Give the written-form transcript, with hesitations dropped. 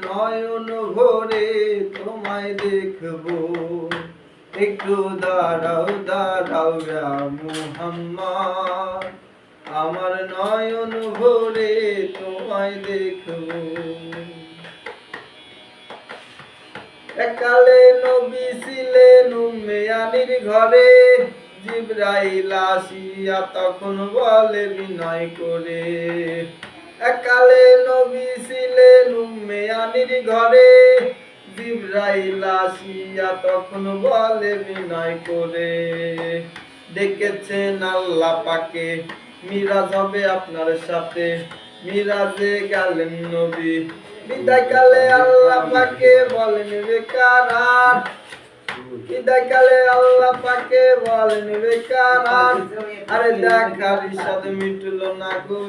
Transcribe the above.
নয়ন ভরে তোমায় দেখবো। একটু দাঁড়াও দাঁড়াও ইয়া মুহাম্মদ, আমার নয়ন ভরে তোমায় দেখবো। এককালে নবী ছিলেন উম্মে আলীর ঘরে, জিবরাইল আসিয়া তখন বলে বিনয় করে। এককালে নবী ছিলেন উম্মে আলীর ঘরে, জিবরাইল আসিয়া তখন বলে বিনয় করে। ডেকেছেন আল্লাহ পাকে, মিরাজ হবে আপনার সাথে। মিরাজে গেলেন নবী, বিদায়কালে আল্লাহ পাকে বলেন বেকারার। বিদায়কালে আল্লাহ পাকে বলেন বেকারার। আরে দেখার ইচ্ছা মিটলো না গো।